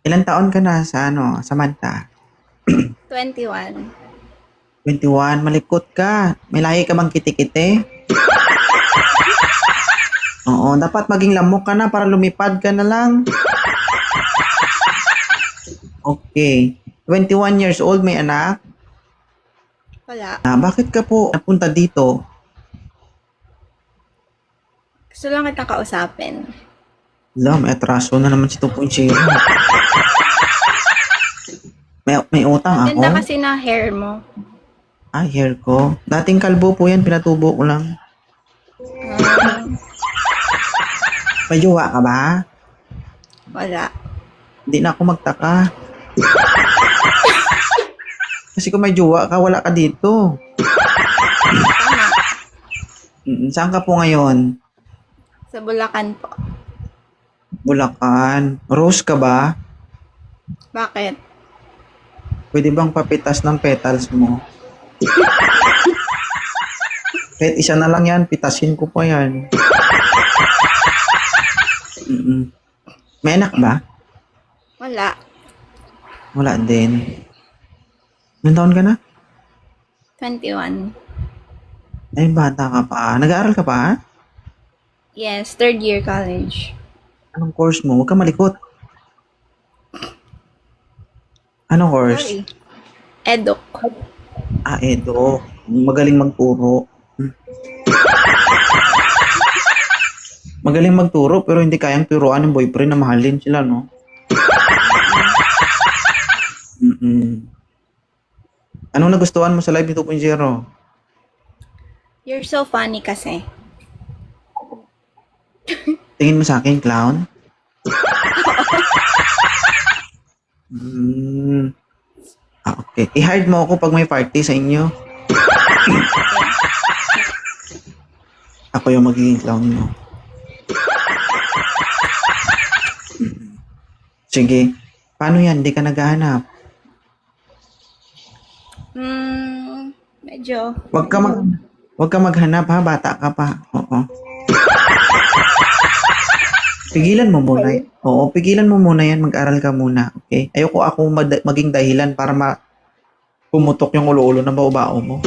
Ilang taon ka na sa Samantha? 21. 21, malikot ka. May lahi ka bang kiti-kiti? Oo, dapat maging lamok ka na para lumipad ka na lang. Okay. 21 years old, may anak. Wala. Bakit ka po napunta dito? Gusto lang kitang kausapin. May atraso na naman si 2.0. May utang ako? Ganda kasi na hair mo. Hair ko. Dating kalbo po yan, pinatubo ko lang. Um, May jowa ka ba? wala. Hindi na ako magtaka. Kasi kung may jowa ka, wala ka dito. Tama. Saan ka po ngayon? Sa Bulacan po. Bulacan. Rose ka ba? Bakit? Pwede bang papitas ng petals mo? Kahit isa na lang yan, pitasin ko pa yan. May anak ba? Wala. Wala din. Ilang taon ka na? 21. Ay, bata ka pa. Nag-aaral ka pa? Yes, third year college. Anong course mo? Huwag ka malikot. Anong course? Sorry. Eduk. Edo. Magaling magturo. Magaling magturo pero hindi kayang turuan ng boyfriend na mahalin sila, no? Anong nagustuhan mo sa Live ni 2.0? You're so funny kasi. Tingin mo sa akin, clown? Okay. I-hide mo ako pag may party sa inyo. Ako yung magiging clown mo. Sige. Paano yan? Hindi ka naghahanap. Medyo. Wag ka maghanap ha, bata ka pa. Oo. Pigilan mo muna. Oo, pigilan mo muna yan, mag-aral ka muna. Okay? Ayoko ako maging dahilan para pumutok yung ulo-ulo ng bao mo.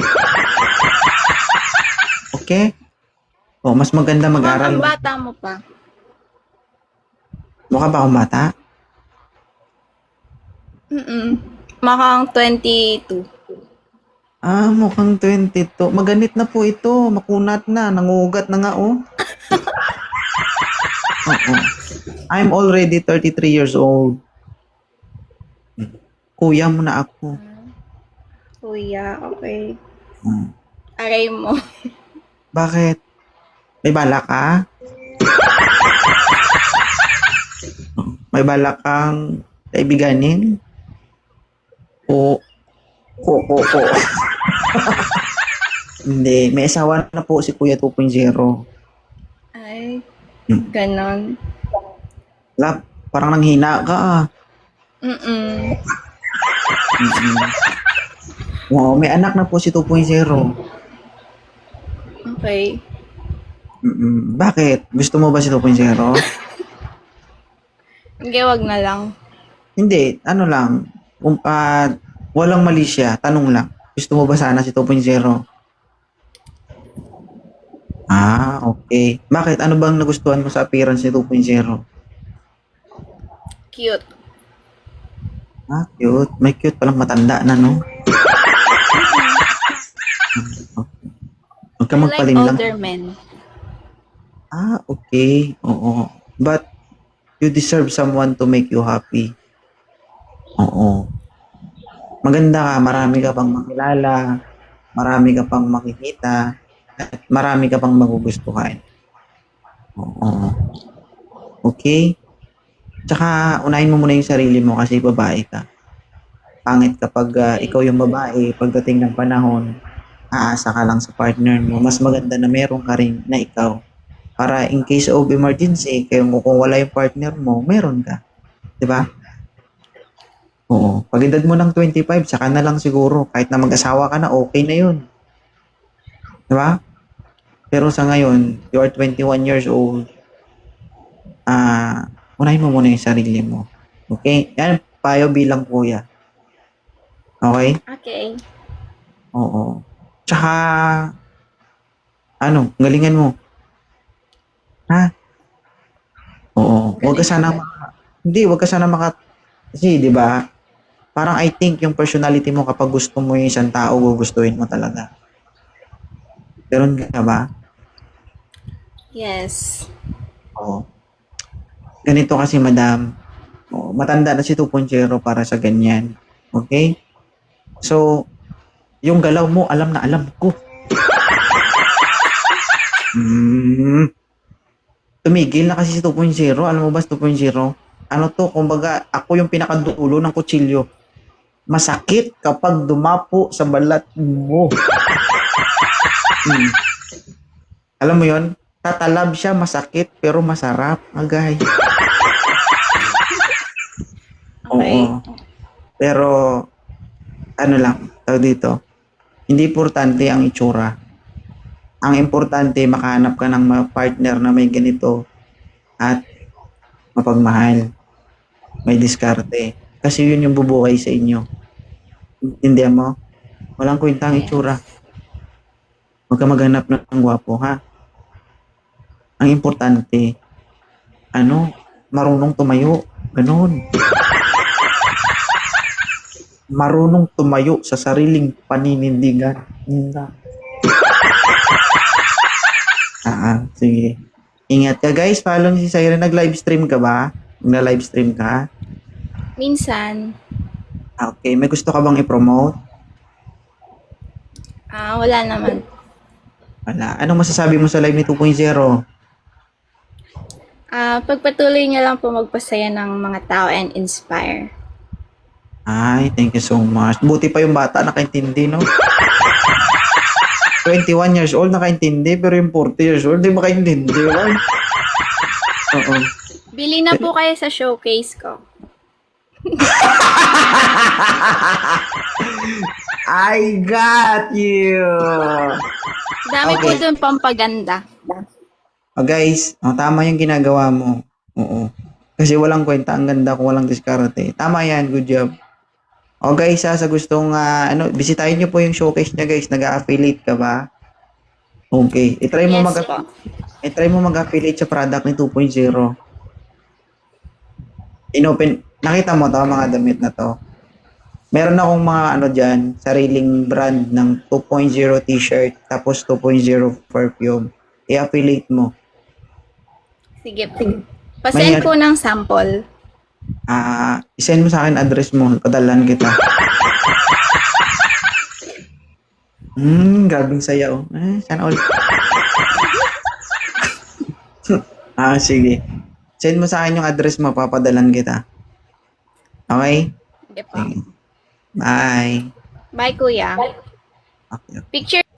Okay? Mas maganda mag-aral. Ang bata mo pa. Mukha ba akong bata? Makang 22. Mukhang 22. Maganit na po ito. Makunat na. Nangugat na nga, oh. Oo. I'm already 33 years old. Kuya mo na ako. Kuya, okay. Hmm. Aray mo. Bakit? May balak ka? May balak kang kaibiganin? O. Hindi. May asawa na po si Kuya 2.0. Ay, ganon. Lap, parang nanghina ka ah. Oo, may anak na po si 2.0. Okay. Bakit? Gusto mo ba si 2.0? Hindi, wag na lang. Hindi, ano lang. Walang mali siya. Tanong lang. Gusto mo ba sana si 2.0? Okay. Bakit? Ano bang nagustuhan mo sa appearance ni 2.0? Cute. Cute. May cute palang matanda na, no? Huwag ka I like magpalin lang. older men. Okay. Oo. But, you deserve someone to make you happy. Oo. Maganda ka. Marami ka pang makilala. Marami ka pang makikita. At marami ka pang magugustuhan. Oo. Okay? Tsaka, unahin mo muna yung sarili mo kasi babae ka. Pangit kapag ikaw yung babae, pagdating ng panahon, aasa ka lang sa partner mo. Mas maganda na meron ka rin na ikaw. Para in case of emergency, kung wala yung partner mo, meron ka. Diba? Oo. Pag edad mo ng 25, saka na lang siguro. Kahit na mag-asawa ka na, okay na yun. Diba? Pero sa ngayon, you are 21 years old. Unahin mo muna yung sarili mo. Okay? Yan, payo bilang kuya. Okay? Okay. Oo. Tsaka, galingan mo. Ha? Oo. Huwag ka sana kasi, di ba? Parang I think yung personality mo kapag gusto mo yung isang tao, gugustuhin mo talaga. Ganun ka ba? Yes. Oo. Ganito kasi, madam. Oo, matanda na si 2.0 para sa ganyan. Okay? So, yung galaw mo, alam na alam ko. Tumigil na kasi si 2.0. Alam mo ba si 2.0? Ano to, kumbaga, ako yung pinakadulo ng kutsilyo. Masakit kapag dumapo sa balat mo. Hmm. Alam mo yon? Tatalab siya, masakit, pero masarap. Agay. Okay. Oo. Pero, tawag dito, hindi importante ang itsura. Ang importante, makahanap ka ng partner na may ganito at mapagmahal, may diskarte. Kasi yun yung bubuhay sa inyo. Intindihan mo? Walang kwenta ang itsura. Huwag ka maghanap ng gwapo, ha? Ang importante, marunong tumayo. Ganun. Marunong tumayo sa sariling paninindigan. Sige. Ingat ka guys, follow si Siren. Nag-live stream ka ba? Nag-live stream ka? Minsan, Okay, may gusto ka bang i-promote? wala naman. Wala. Anong masasabi mo sa live ni 2.0? Pagpatuloy niyo lang po magpasaya ng mga tao and inspire. Ay, thank you so much. Buti pa yung bata nakaintindi, no? 21 years old nakaintindi, pero yung 40 years old di makaintindi. Right? Oo. Bili na po kayo sa showcase ko. I got you! Dami po Okay. dun pampaganda. Guys, tama yung ginagawa mo. Oo. Kasi walang kwenta ang ganda kung walang diskarte. Tama yan, good job. Guys, sa gustong, bisitahin nyo po yung showcase niya guys. Nag-affiliate ka ba? Okay. Yes po. I-try mo mag-affiliate sa product ni 2.0. Nakita mo to, mga damit na to. Meron akong mga dyan, sariling brand ng 2.0 t-shirt, tapos 2.0 perfume. I-affiliate mo. Sige po. Pasend po ng sample. I-send mo sa akin address mo, padalan kita. Grabing saya oh. Sana all. Sige. Send mo sa akin yung address mo, papadalan kita. Okay? Sige po. Sige. Bye. Bye, kuya. Okay. Picture